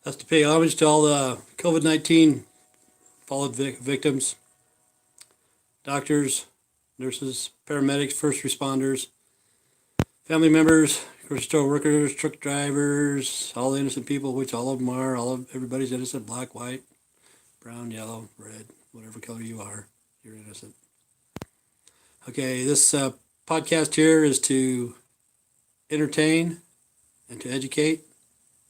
That's to pay homage to all the COVID-19 followed victims, doctors, nurses, paramedics, first responders, family members, grocery store workers, truck drivers, all the innocent people, which all of them are, everybody's innocent, black, white, brown, yellow, red, whatever color you are, you're innocent. Okay, this podcast here is to entertain and to educate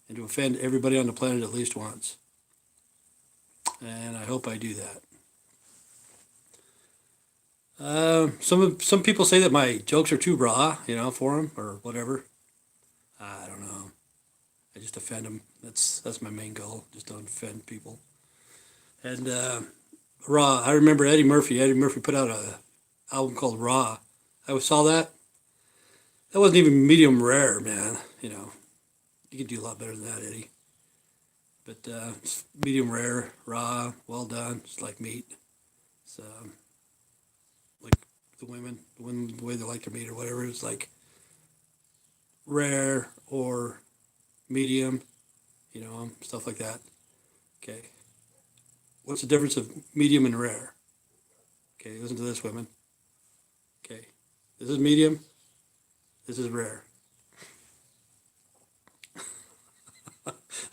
and to offend everybody on the planet at least once. And I hope I do that. Some people say that my jokes are too raw, for them or whatever. I don't know. I just offend them. That's my main goal, just to offend people. And raw. I remember Eddie Murphy. Eddie Murphy put out a album called Raw. I saw that. That wasn't even medium rare, man. You could do a lot better than that, Eddie. But it's medium rare, raw, well done. It's like meat. It's like the women, the way they like their meat or whatever. It's like rare or medium, stuff like that. Okay. What's the difference of medium and rare? Okay, listen to this, women. Okay. This is medium. This is rare.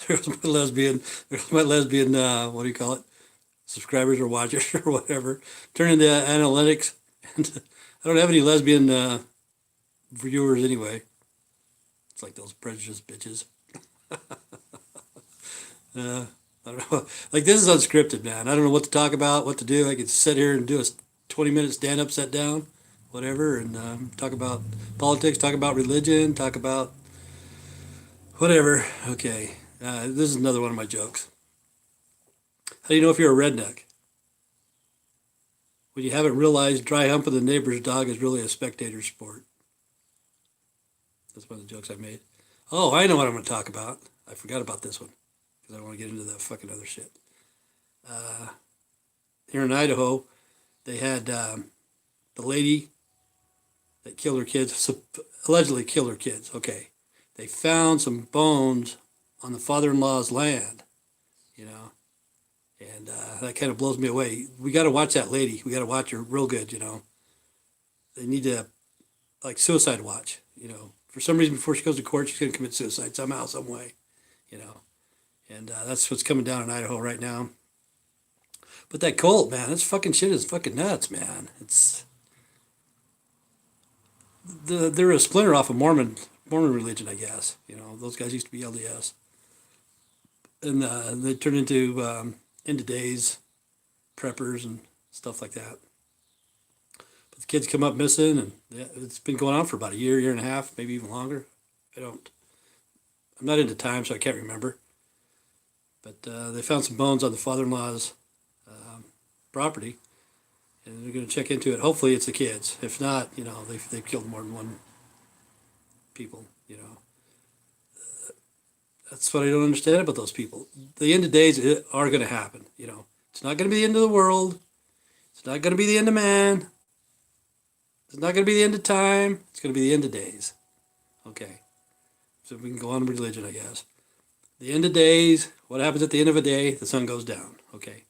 There's my lesbian, what do you call it? Subscribers or watchers or whatever. Turn into analytics. And I don't have any lesbian viewers anyway. It's like those prejudiced bitches. I don't know. Like, this is unscripted, man. I don't know what to talk about, what to do. I could sit here and do a 20-minute stand-up, sit down, whatever, and talk about politics, talk about religion, talk about whatever. Okay. This is another one of my jokes. How do you know if you're a redneck? When you haven't realized dry humping the neighbor's dog is really a spectator sport. That's one of the jokes I made. Oh, I know what I'm going to talk about. I forgot about this one because I don't want to get into that fucking other shit. Here in Idaho, they had the lady that killed her kids, allegedly killed her kids. Okay. They found some bones on the father-in-law's land, and that kind of blows me away. We got to watch that lady. We got to watch her real good, They need to, like, suicide watch, For some reason, before she goes to court, she's going to commit suicide somehow, some way, And that's what's coming down in Idaho right now. But that cult, man, this fucking shit is fucking nuts, man. They're a splinter off of Mormon religion, I guess. Those guys used to be LDS. And they turned into days, preppers and stuff like that. But the kids come up missing, and it's been going on for about a year and a half, maybe even longer. I'm not into time, so I can't remember. But they found some bones on the father-in-law's property, and they're going to check into it. Hopefully it's the kids. If not, they've killed more than one people, That's what I don't understand about those people. The end of days are going to happen, It's not going to be the end of the world. It's not going to be the end of man. It's not going to be the end of time. It's going to be the end of days. Okay. So we can go on with religion, I guess. The end of days, what happens at the end of a day? The sun goes down. Okay.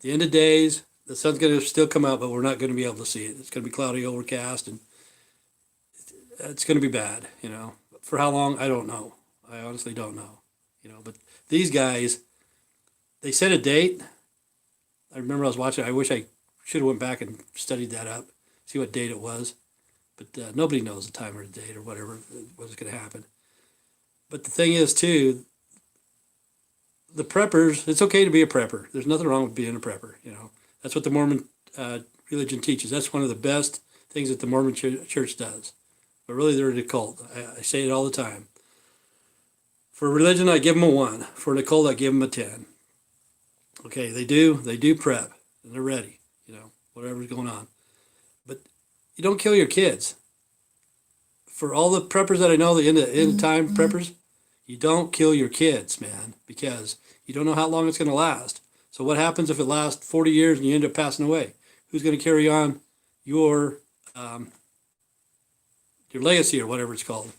The end of days, the sun's going to still come out, but we're not going to be able to see it. It's going to be cloudy, overcast, and it's going to be bad, For how long, I don't know. I honestly don't know, But these guys, they set a date. I remember I was watching. I wish I should have went back and studied that up, see what date it was. But nobody knows the time or the date or whatever was going to happen. But the thing is, too, the preppers, it's okay to be a prepper. There's nothing wrong with being a prepper, That's what the Mormon religion teaches. That's one of the best things that the Mormon church does. But really, they're a cult. I say it all the time. For religion, I give them a 1. For the cult, I give them a 10. Okay, they do prep, and they're ready, whatever's going on. But you don't kill your kids. For all the preppers that I know, the end time preppers, you don't kill your kids, man, because you don't know how long it's going to last. So what happens if it lasts 40 years and you end up passing away? Who's going to carry on your legacy or whatever it's called,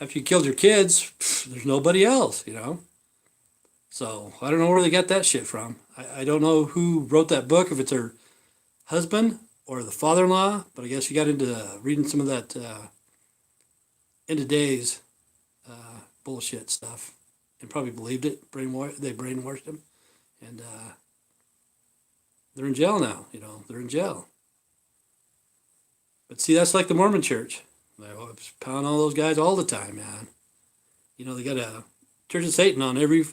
After you killed your kids, there's nobody else, So I don't know where they got that shit from. I don't know who wrote that book, if it's her husband or the father-in-law, but I guess she got into reading some of that end of days bullshit stuff and probably believed it. They brainwashed him, and they're in jail now. They're in jail. But see, that's like the Mormon Church. They pound all those guys all the time, man. They got a Church of Satan on every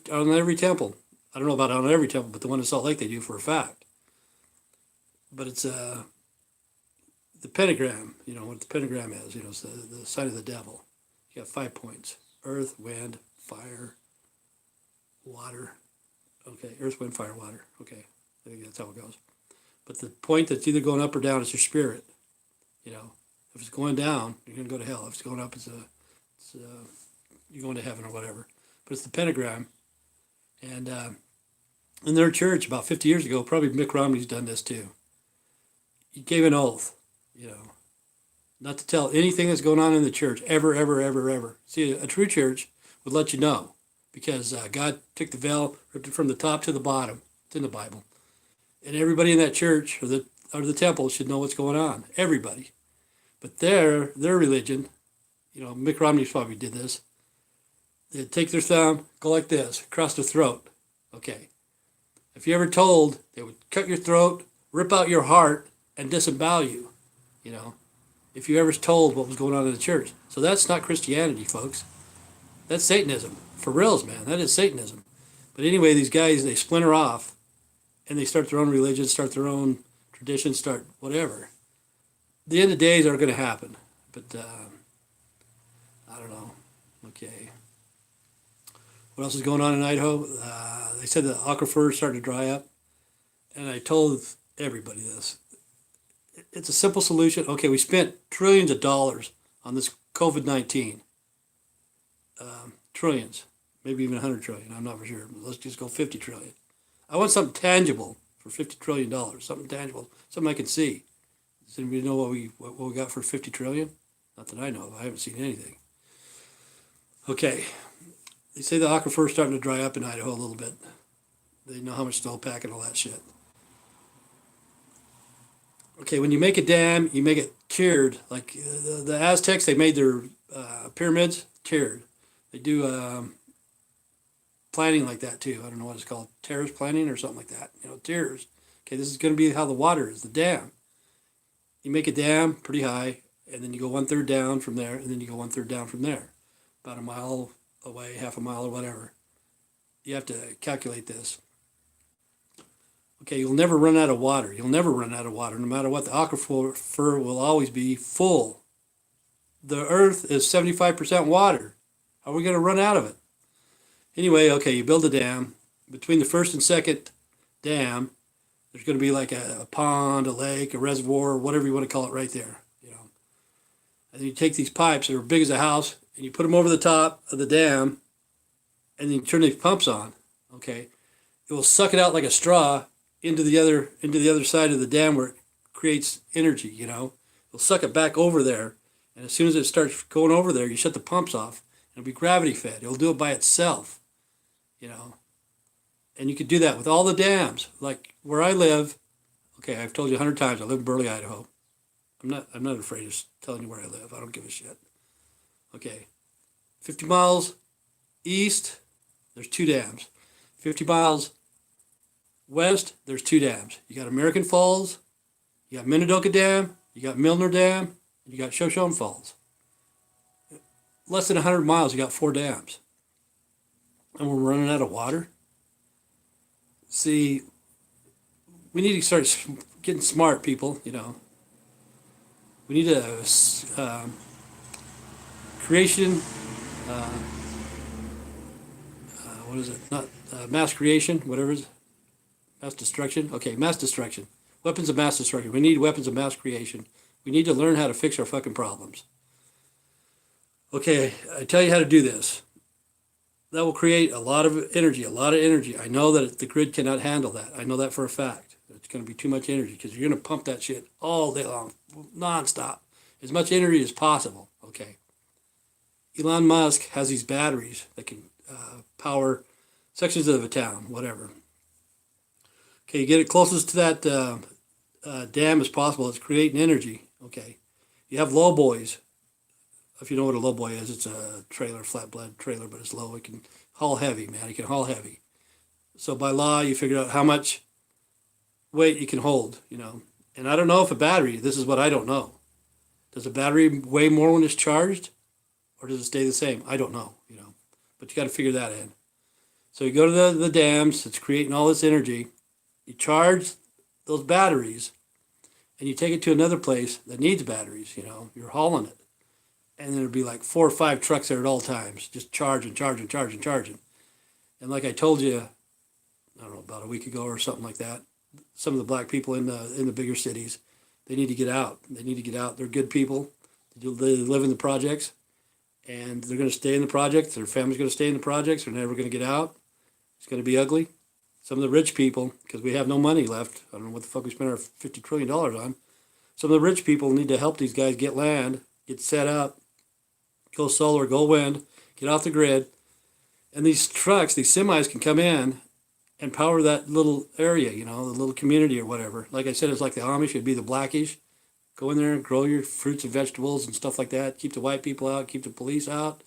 temple. I don't know about on every temple, but the one in Salt Lake they do for a fact. But it's the pentagram. What the pentagram is. It's the sign of the devil. You got 5 points: earth, wind, fire, water. Okay, earth, wind, fire, water. Okay, I think that's how it goes. But the point that's either going up or down is your spirit. If it's going down, you're going to go to hell. If it's going up, you're going to heaven or whatever. But it's the pentagram. And in their church about 50 years ago, probably Mitt Romney's done this too. He gave an oath, not to tell anything that's going on in the church, ever, ever, ever, ever. See, a true church would let you know, because God took the veil, ripped it from the top to the bottom. It's in the Bible. And everybody in that church or the temple should know what's going on. Everybody. But their religion, Mitt Romney probably did this. They'd take their thumb, go like this, across the throat. Okay. If you ever told, they would cut your throat, rip out your heart, and disembowel you. If you ever told what was going on in the church. So that's not Christianity, folks. That's Satanism. For reals, man. That is Satanism. But anyway, these guys, they splinter off, and they start their own religion, start their own tradition, start whatever. The end of days are going to happen. But I don't know. Okay. What else is going on in Idaho? They said the aquifer is starting to dry up. And I told everybody this. It's a simple solution. Okay, we spent trillions of dollars on this COVID-19. Trillions. Maybe even 100 trillion. I'm not for sure. Let's just go 50 trillion. I want something tangible for $50 trillion. Something tangible. Something I can see. Does anybody know what we got for 50 trillion? Not that I know of. I haven't seen anything. Okay. They say the aquifer is starting to dry up in Idaho a little bit. They know how much snowpack and all that shit. Okay, when you make a dam, you make it tiered. Like the Aztecs, they made their pyramids tiered. They do planning like that too. I don't know what it's called. Terrace planning or something like that. Tiers. Okay, this is going to be how the water is, the dam. You make a dam pretty high, and then you go 1/3 down from there, and then you go 1/3 down from there. About a mile away, half a mile or whatever. You have to calculate this. Okay, you'll never run out of water. You'll never run out of water, no matter what. The aquifer will always be full. The earth is 75% water. How are we going to run out of it? Anyway, okay, you build a dam. Between the first and second dam, there's going to be like a pond, a lake, a reservoir, whatever you want to call it right there. And then you take these pipes that are big as a house, and you put them over the top of the dam, and then you turn these pumps on. Okay, it will suck it out like a straw into the other side of the dam where it creates energy. It'll suck it back over there, and as soon as it starts going over there, you shut the pumps off, and it'll be gravity fed. It'll do it by itself. And you could do that with all the dams. Like where I live. Okay, I've told you 100 times I live in Burley, Idaho. I'm not afraid of telling you where I live. I don't give a shit. Okay, 50 miles east, there's 2 dams. 50 miles west, there's 2 dams. You got American Falls, you got Minidoka Dam, you got Milner Dam, and you got Shoshone Falls. Less than 100 miles, you got 4 dams. And we're running out of water? See, we need to start getting smart, people, We need a creation, what is it? Not mass creation, whatever it is. Mass destruction? Okay, mass destruction. Weapons of mass destruction. We need weapons of mass creation. We need to learn how to fix our fucking problems. Okay, I tell you how to do this. That will create a lot of energy, I know that the grid cannot handle that. I know that for a fact. It's going to be too much energy because you're going to pump that shit all day long, nonstop. As much energy as possible, okay? Elon Musk has these batteries that can power sections of a town, whatever. Okay, you get it closest to that dam as possible. It's creating energy. Okay, you have low boys. If you know what a low boy is, it's a trailer, flatbed trailer, but it's low. It can haul heavy, man. It can haul heavy. So by law, you figure out how much weight you can hold, And I don't know if a battery, this is what I don't know. Does a battery weigh more when it's charged? Or does it stay the same? I don't know, But you got to figure that in. So you go to the dams, it's creating all this energy. You charge those batteries, and you take it to another place that needs batteries, You're hauling it. And there'd be like 4 or 5 trucks there at all times, just charging. And like I told you, I don't know, about a week ago or something like that, some of the black people in the bigger cities, they need to get out. They're good people. They live in the projects, and they're going to stay in the projects. Their family's going to stay in the projects. They're never going to get out. It's going to be ugly. Some of the rich people, because we have no money left, I don't know what the fuck we spent our $50 trillion on. Some of the rich people need to help these guys get land, get set up, go solar, go wind, get off the grid. And these trucks, these semis can come in and power that little area, the little community or whatever. Like I said, it's like the Amish, it'd be the Blackish. Go in there and grow your fruits and vegetables and stuff like that. Keep the white people out, keep the police out,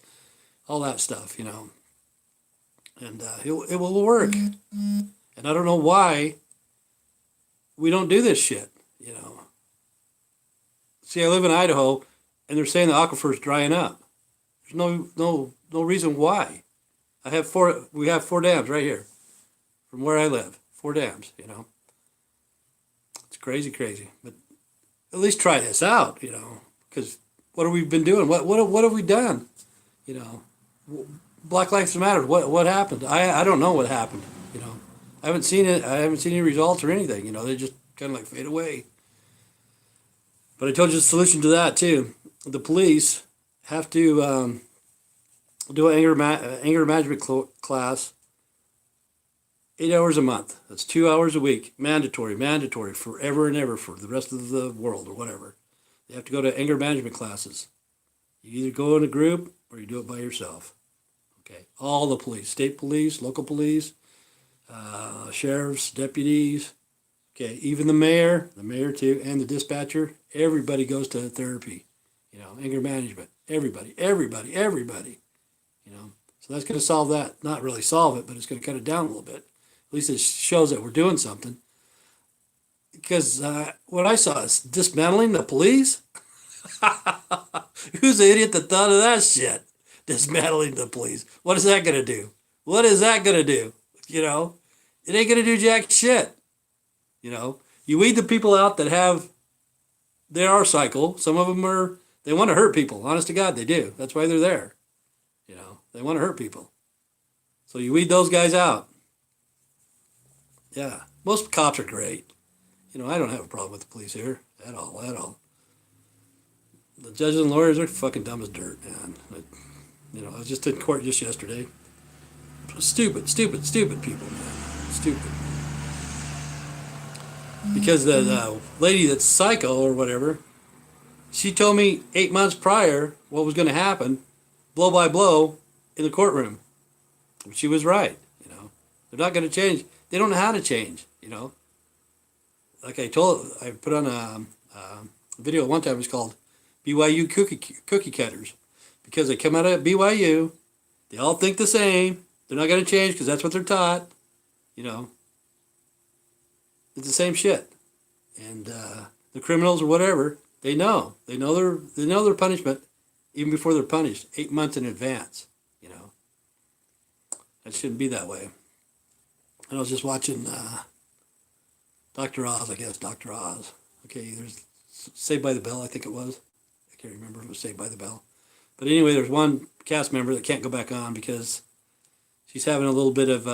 all that stuff, And it will work. And I don't know why we don't do this shit, See, I live in Idaho, and they're saying the aquifer's drying up. There's no reason why. We have 4 dams right here from where I live. 4 dams, It's crazy. But at least try this out, because what have we been doing? What have we done? Black Lives Matter. What happened? I don't know what happened, I haven't seen it. I haven't seen any results or anything, They just kind of like fade away. But I told you the solution to that too. The police have to do an anger management class 8 hours a month. That's 2 hours a week. Mandatory, forever and ever for the rest of the world or whatever. You have to go to anger management classes. You either go in a group or you do it by yourself. Okay. All the police, state police, local police, sheriffs, deputies. Okay. Even the mayor too, and the dispatcher. Everybody goes to therapy. Anger management. Everybody. So that's going to solve that. Not really solve it, but it's going to cut it down a little bit. At least it shows that we're doing something. Because what I saw is dismantling the police. Who's the idiot that thought of that shit? Dismantling the police. What is that going to do? It ain't going to do jack shit. You weed the people out that they are psycho. Some of them they want to hurt people. Honest to God, they do. That's why they're there. They want to hurt people. So you weed those guys out. Yeah. Most cops are great. I don't have a problem with the police here at all. The judges and lawyers are fucking dumb as dirt, man. I was just in court just yesterday. Stupid people, man. Stupid. Because the lady that's psycho or whatever, she told me 8 months prior what was going to happen, blow by blow, in the courtroom. She was right, They're not going to change. They don't know how to change, Like I put on a video one time, it's called BYU Cookie Cutters. Because they come out of BYU, they all think the same. They're not going to change because that's what they're taught, It's the same shit. And the criminals or whatever, they know their punishment even before they're punished, 8 months in advance. That shouldn't be that way. And I was just watching Dr. Oz, I guess, Dr. Oz. Okay, there's Saved by the Bell, I think it was. I can't remember if it was Saved by the Bell. But anyway, there's one cast member that can't go back on because she's having a little bit of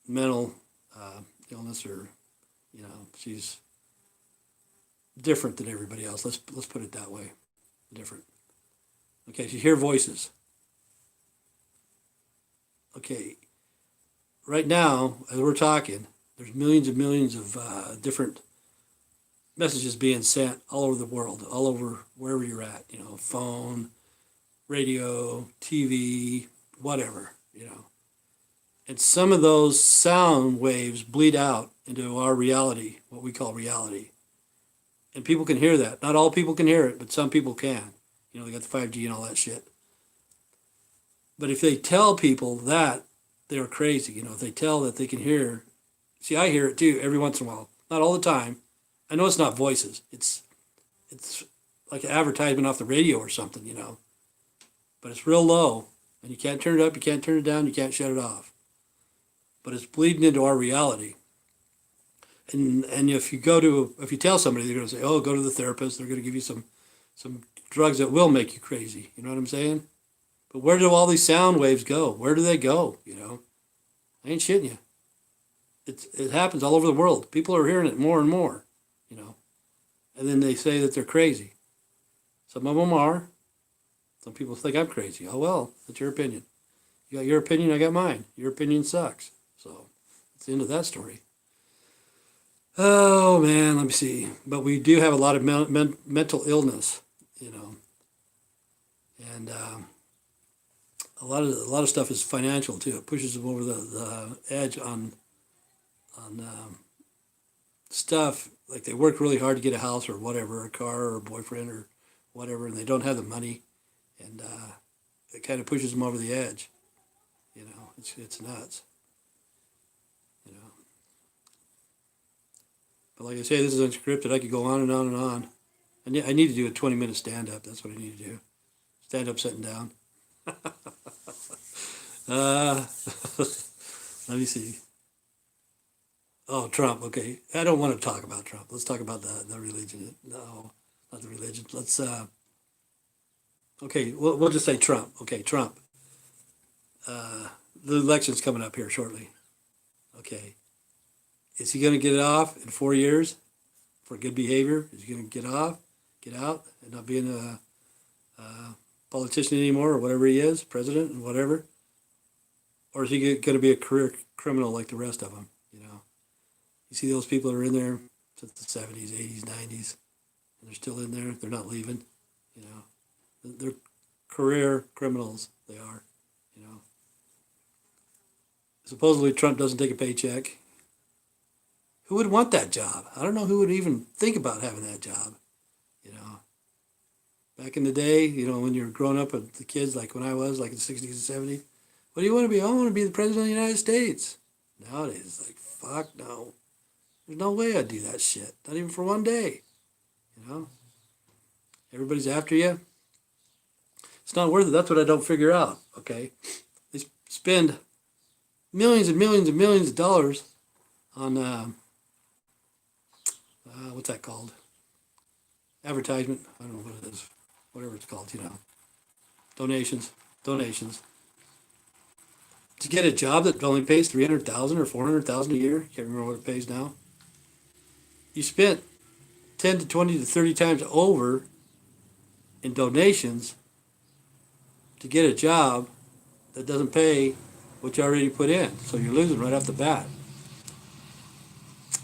mental illness, or she's different than everybody else. Let's put it that way. Different. Okay, so you hear voices. Okay, right now, as we're talking, there's millions and millions of different messages being sent all over the world, all over wherever you're at, phone, radio, TV, whatever, And some of those sound waves bleed out into our reality, what we call reality. And people can hear that. Not all people can hear it, but some people can. You know, they got the 5G and all that shit. But if they tell people that, they're crazy. You know, if they tell that they can hear, see, I hear it too every once in a while. Not all the time. I know it's not voices. It's like an advertisement off the radio or something, you know. But it's real low, and you can't turn it up, you can't turn it down, you can't shut it off. But it's bleeding into our reality. And if you tell somebody, they're going to say, oh, go to the therapist. They're going to give you some drugs that will make you crazy. You know what I'm saying? But where do all these sound waves go? Where do they go? You know, I ain't shitting you. It happens all over the world. People are hearing it more and more, you know. And then they say that they're crazy. Some of them are. Some people think I'm crazy. Oh, well, that's your opinion. You got your opinion, I got mine. Your opinion sucks. So that's the end of that story. Oh, man, let me see. But we do have a lot of mental illness, you know. And a lot of stuff is financial, too. It pushes them over the edge on stuff. Like they work really hard to get a house or whatever, a car or a boyfriend or whatever, and they don't have the money. And it kind of pushes them over the edge. You know, it's nuts. You know. But like I say, this is unscripted. I could go on and on and on. I need to do a 20-minute stand-up. That's what I need to do. Stand up sitting down. Let me see. Oh, Trump. Okay. I don't want to talk about Trump. Let's talk about the religion. No, not the religion. Let's, okay, we'll just say Trump. Okay, Trump. The election's coming up here shortly. Okay. Is he going to get it off in 4 years for good behavior? Is he going to get out, and not being a politician anymore or whatever he is, president and whatever? Or is he going to be a career criminal like the rest of them, you know? You see those people that are in there since the 70s, 80s, 90s, and they're still in there. They're not leaving, you know? They're career criminals, they are, you know? Supposedly Trump doesn't take a paycheck. Who would want that job? I don't know who would even think about having that job, you know? Back in the day, you know, when you were growing up with the kids, like when I was, like in the 60s and 70s, what do you want to be? I want to be the president of the United States. Nowadays, it's like, fuck no. There's no way I'd do that shit. Not even for one day, you know? Everybody's after you. It's not worth it. That's what I don't figure out, okay? They spend millions and millions and millions of dollars on, what's that called? Advertisement. I don't know what it is. Whatever it's called, you know. Donations. To get a job that only pays $300,000 or $400,000 a year, can't remember what it pays now. You spent 10 to 20 to 30 times over in donations to get a job that doesn't pay what you already put in. So you're losing right off the bat.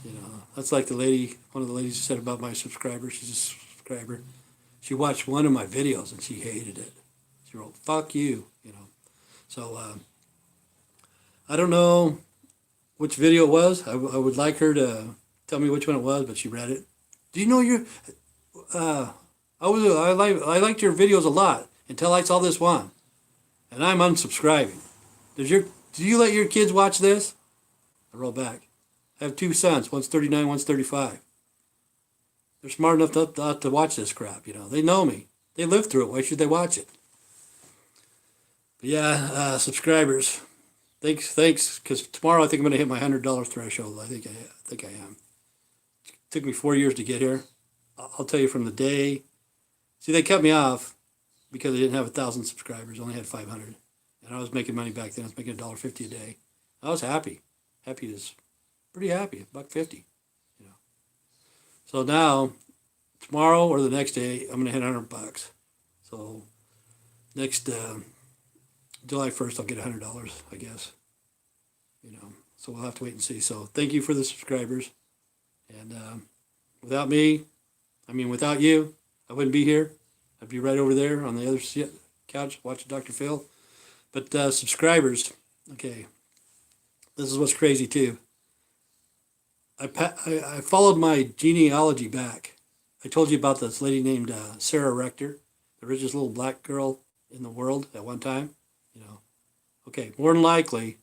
You know, that's like one of the ladies said about my subscriber. She's a subscriber. She watched one of my videos and she hated it. She wrote, fuck you, you know. So, I don't know which video it was. I would like her to tell me which one it was, but she read it. Do you know I liked your videos a lot until I saw this one, and I'm unsubscribing. Do you let your kids watch this? I wrote back. I have 2 sons. One's 39, one's 35. They're smart enough not to watch this crap. You know, they know me. They lived through it. Why should they watch it? But yeah, subscribers. Thanks, because tomorrow I think I'm going to hit my $100 threshold. I think I am. It took me 4 years to get here. I'll tell you from the day. See, they cut me off because I didn't have 1,000 subscribers. I only had 500. And I was making money back then. I was making $1.50 a day. I was happy. Pretty happy, $1.50. You know. So now, tomorrow or the next day, I'm going to hit $100. So next July 1st, I'll get $100, I guess. You know, so we'll have to wait and see. So thank you for the subscribers. And without you, I wouldn't be here. I'd be right over there on the other couch watching Dr. Phil. But subscribers, okay. This is what's crazy too. I followed my genealogy back. I told you about this lady named Sarah Rector, the richest little black girl in the world at one time. You know, okay, more than likely,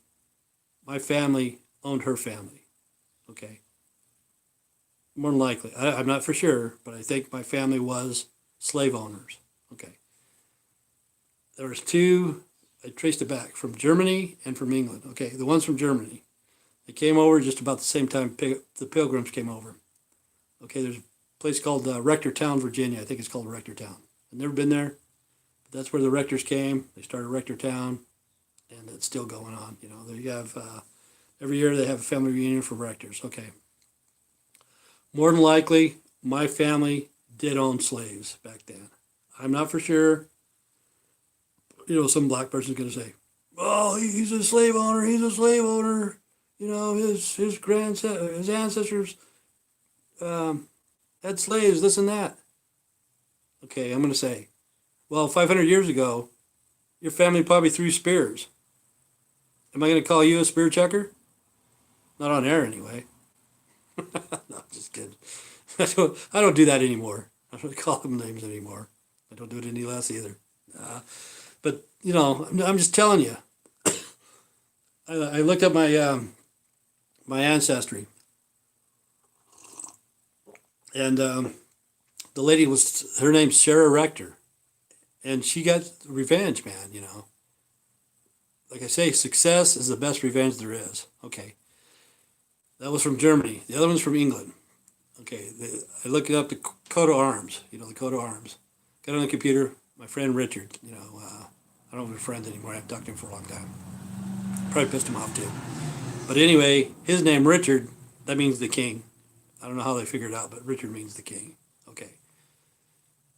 my family owned her family. Okay, more than likely. I'm not for sure, but I think my family was slave owners. Okay, there was two. I traced it back from Germany and from England. Okay, the ones from Germany, they came over just about the same time the Pilgrims came over. Okay, there's a place called Rectortown, Virginia. I think it's called Rectortown. I've never been there, but that's where the Rectors came. They started Rectortown, and it's still going on. You know, they have every year they have a family reunion for Rectors. Okay, more than likely, my family did own slaves back then. I'm not for sure. You know, some black person's going to say, "Oh, he's a slave owner. He's a slave owner. You know, his ancestors had slaves. This and that." Okay, I'm going to say, well, 500 years ago, your family probably threw spears. Am I going to call you a spear chucker? Not on air, anyway. No, I'm just kidding. I don't do that anymore. I don't call them names anymore. I don't do it any less either. But you know, I'm just telling you. I looked up my ancestry, and the lady her name's Sarah Rector, and she got revenge, man. You know, like I say, success is the best revenge there is. Okay, that was from Germany. The other one's from England. Okay, I looked up the coat of arms. You know, the coat of arms. Got on the computer. My friend Richard. You know, I don't have friends anymore. I haven't talked to him for a long time. Probably pissed him off too. But anyway, his name Richard. That means the king. I don't know how they figured it out, but Richard means the king. Okay.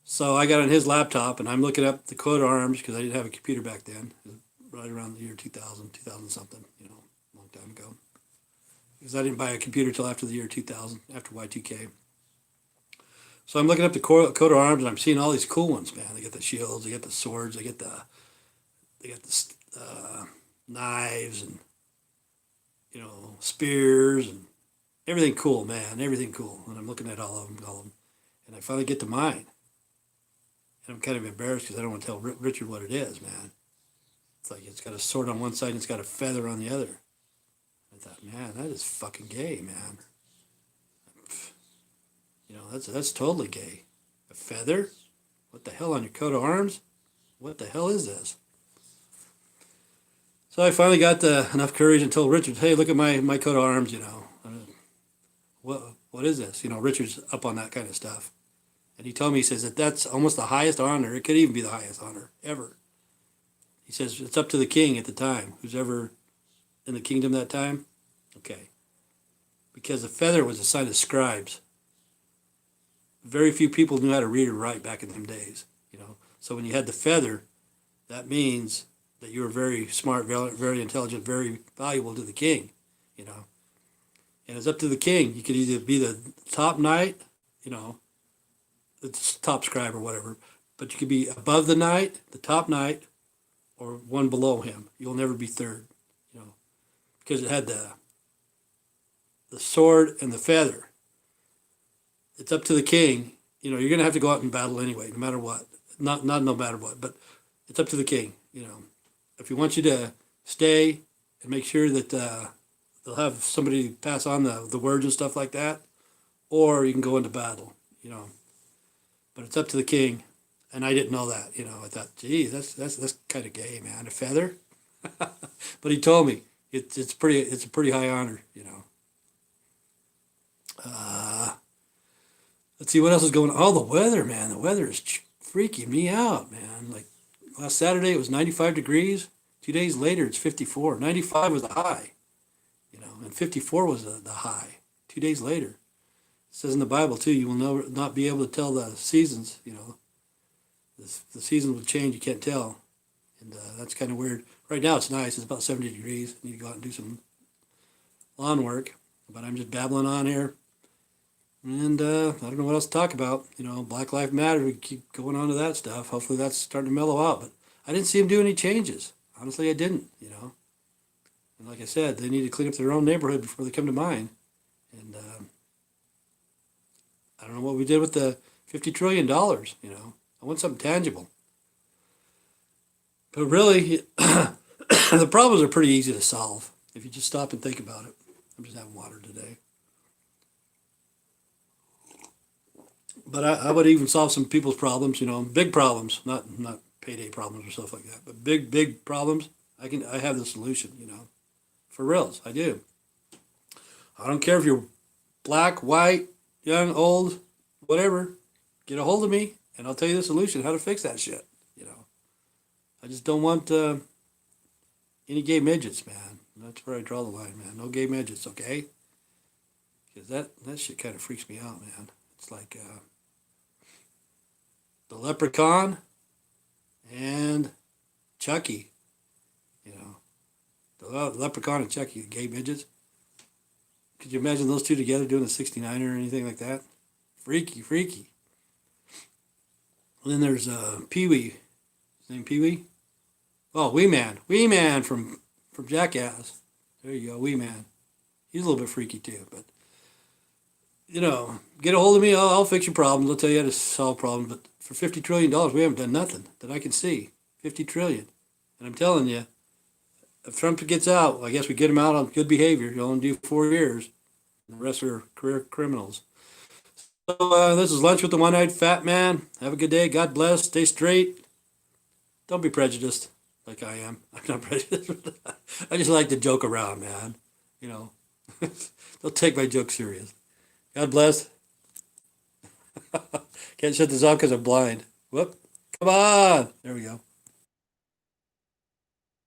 So I got on his laptop and I'm looking up the coat of arms because I didn't have a computer back then. It was right around the year 2000, 2000 something. You know, a long time ago. Because I didn't buy a computer till after the year 2000, after Y2K. So I'm looking up the coat of arms and I'm seeing all these cool ones, man. They got the shields, they got the swords, they got the knives and, you know, spears and everything cool, man. Everything cool. And I'm looking at all of them. And I finally get to mine. And I'm kind of embarrassed because I don't want to tell Richard what it is, man. It's like it's got a sword on one side and it's got a feather on the other. I thought, man, that is fucking gay, man. You know, that's totally gay. A feather? What the hell on your coat of arms? What the hell is this? So I finally got enough courage and told Richard, hey, look at my coat of arms, you know. What is this? You know, Richard's up on that kind of stuff. And he told me, he says that's almost the highest honor. It could even be the highest honor ever. He says it's up to the king at the time, who's ever in the kingdom that time. Okay. Because the feather was a sign of scribes. Very few people knew how to read or write back in them days, you know. So when you had the feather, that means that you were very smart, very intelligent, very valuable to the king, you know. And it's up to the king. You could either be the top knight, you know, the top scribe or whatever, but you could be above the knight, the top knight, or one below him. You'll never be third, you know, because it had the sword and the feather. It's up to the king. You know, you're going to have to go out and battle anyway, no matter what. Not no matter what, but it's up to the king, you know. If he wants you to stay and make sure that they'll have somebody pass on the words and stuff like that, or you can go into battle, you know. But it's up to the king, and I didn't know that, you know. I thought, gee, that's kind of gay, man. A feather? But he told me it's a pretty high honor, you know. Let's see what else is going on. Oh, the weather, man. The weather is freaking me out, man. Like last Saturday, it was 95 degrees. 2 days later, it's 54. 95 was the high, you know, and 54 was the high. 2 days later. It says in the Bible, too, you will not be able to tell the seasons, you know. The seasons will change, you can't tell. And that's kind of weird. Right now, it's nice. It's about 70 degrees. I need to go out and do some lawn work. But I'm just babbling on here. And I don't know what else to talk about. You know, Black Lives Matter, we keep going on to that stuff. Hopefully that's starting to mellow out. But I didn't see him do any changes. Honestly, I didn't, you know. And like I said, they need to clean up their own neighborhood before they come to mine. And I don't know what we did with the $50 trillion, you know. I want something tangible. But really, the problems are pretty easy to solve if you just stop and think about it. I'm just having water today. But I would even solve some people's problems, you know, big problems, not payday problems or stuff like that, but big problems. I have the solution, you know, for reals. I do. I don't care if you're black, white, young, old, whatever. Get a hold of me, and I'll tell you the solution, how to fix that shit. You know, I just don't want any gay midgets, man. That's where I draw the line, man. No gay midgets, okay? Because that shit kind of freaks me out, man. It's like the leprechaun and Chucky. You know, the leprechaun and Chucky, the gay midgets. Could you imagine those two together doing a 69 or anything like that? Freaky, freaky. And then there's Pee-wee. His name Pee-wee? Oh, Wee Man from Jackass. There you go, Wee Man. He's a little bit freaky too, but you know, get a hold of me. I'll fix your problems. I'll tell you how to solve problems. But for $50 trillion, we haven't done nothing that I can see. $50 trillion, and I'm telling you, if Trump gets out, I guess we get him out on good behavior. He'll only do 4 years. The rest are career criminals. So this is Lunch with the One-Eyed Fat Man. Have a good day. God bless. Stay straight. Don't be prejudiced like I am. I'm not prejudiced. I just like to joke around, man. You know, don't take my joke serious. God bless. Can't shut this off because I'm blind. Whoop. Come on. There we go.